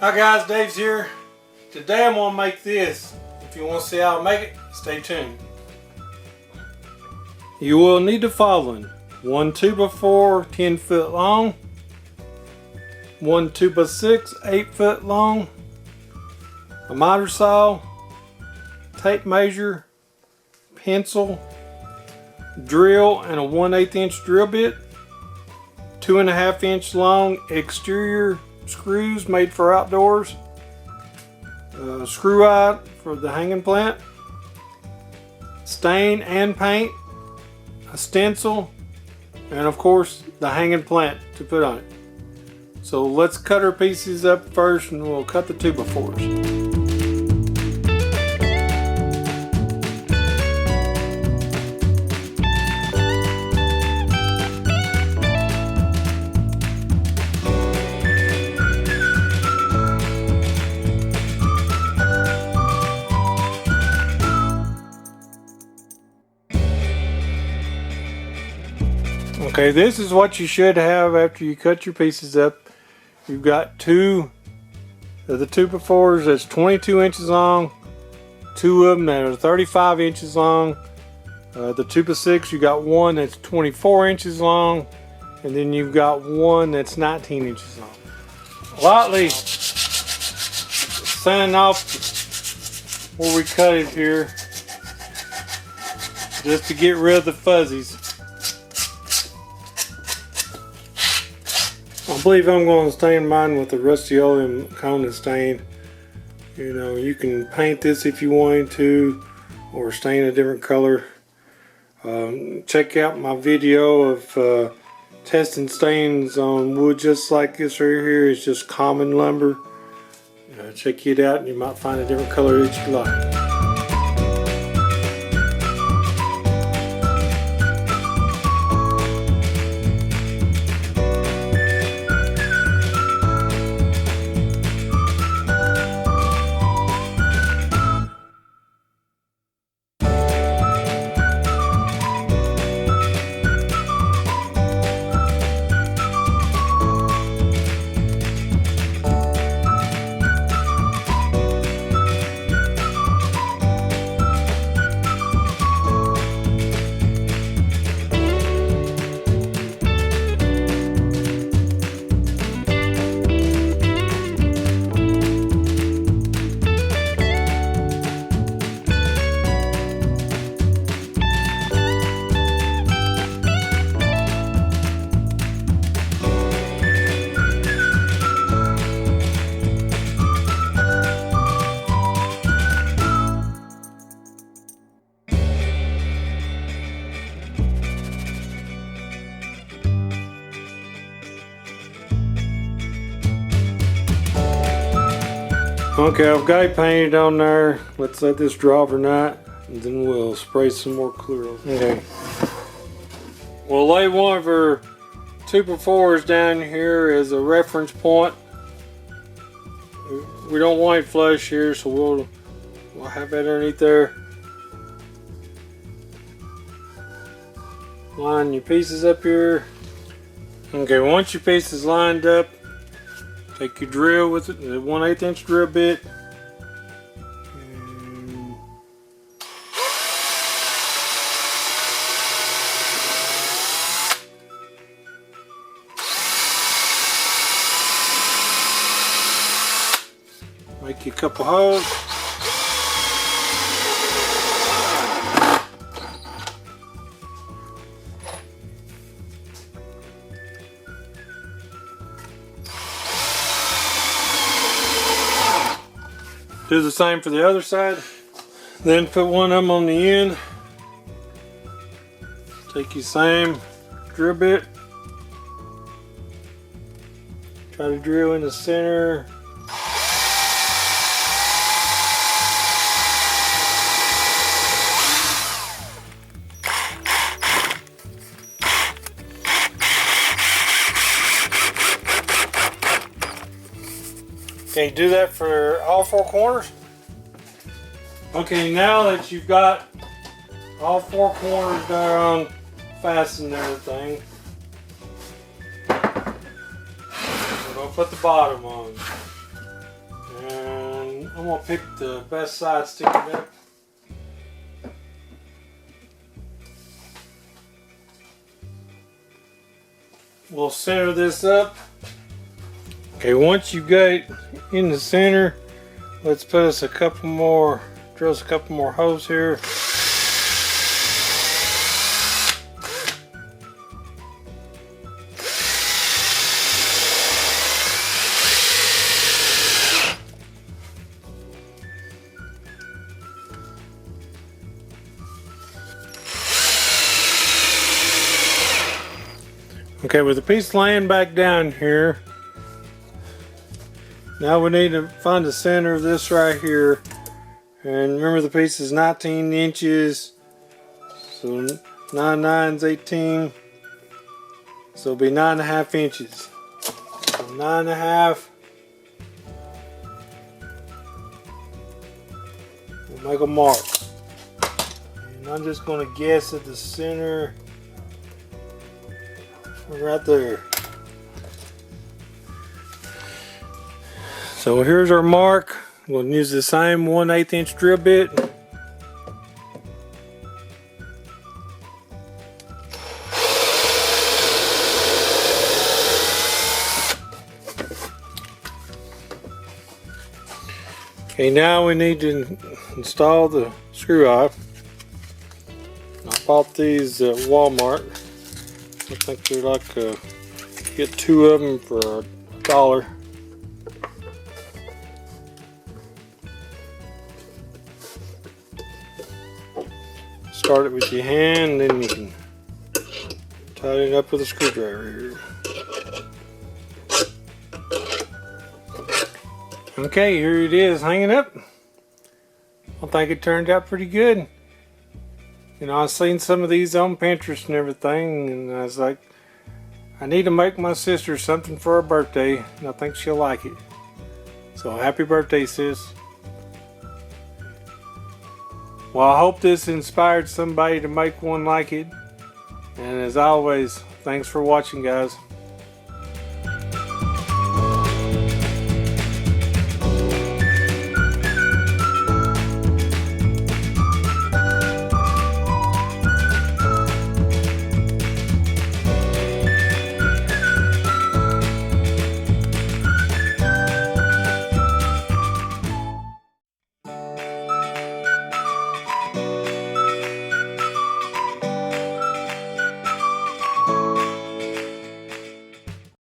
Hi guys, Dave's here. Today I'm going to make this. If you want to see how I make it, stay tuned. You will need the following: one 2x4 10 foot long, one 2x6 8 foot long, a miter saw, tape measure, pencil, drill, and a 1/8 inch drill bit, 2.5 inch long exterior screws made for outdoors, screw eye for the hanging plant, stain and paint, a stencil, and of course the hanging plant to put on it. So let's cut our pieces up first, and we'll cut the 2x4s. Okay, this is what you should have after you cut your pieces up. You've got two of the 2x4s that's 22 inches long, two of them that are 35 inches long. The 2x6, you got one that's 24 inches long, and then you've got one that's 19 inches long. Lightly sand off where we cut it here, just to get rid of the fuzzies. I believe I'm going to stain mine with the Rust-Oleum Kona stain. You know, you can paint this if you wanted to, or stain a different color. Check out my video of testing stains on wood just like this right here. It's just common lumber. Check it out and you might find a different color that you like. Okay, I've got it painted on there. Let's let this dry overnight, and then we'll spray some more clear. Okay. We'll lay one of our 2x4s down here as a reference point. We don't want it flush here, so we'll have that underneath there. Line your pieces up here. Okay, once your piece is lined up, take your drill with it, the 1/8 inch drill bit. Make you a couple holes. Do the same for the other side. Then put one of them on the end. Take your same drill bit. Try to drill in the center. Okay, do that for all four corners. Okay, now that you've got all four corners down, fasten everything. We're going to put the bottom on. I'm gonna pick the best side sticking up. We'll center this up. Okay, once you got it in the center, let's put us a couple more, drill us a couple more holes here. Okay, with the piece laying back down here, now we need to find the center of this right here. And remember, the piece is 19 inches, so 9 9's 18, so it'll be 9.5 inches. So 9.5. We'll make a mark. And I'm just going to guess at the center. Right there. So here's our mark. We'll use the same 1/8 inch drill bit. Okay, now we need to install the screw eye. I bought these at Walmart. I think they're like, get 2 of them for $1. Start it with your hand, then you can tighten it up with a screwdriver here. Okay, here it is hanging up. I think it turned out pretty good. You know, I've seen some of these on Pinterest and everything, and I was like, I need to make my sister something for her birthday, and I think she'll like it. So happy birthday, sis. Well, I hope this inspired somebody to make one like it. And as always, thanks for watching, guys.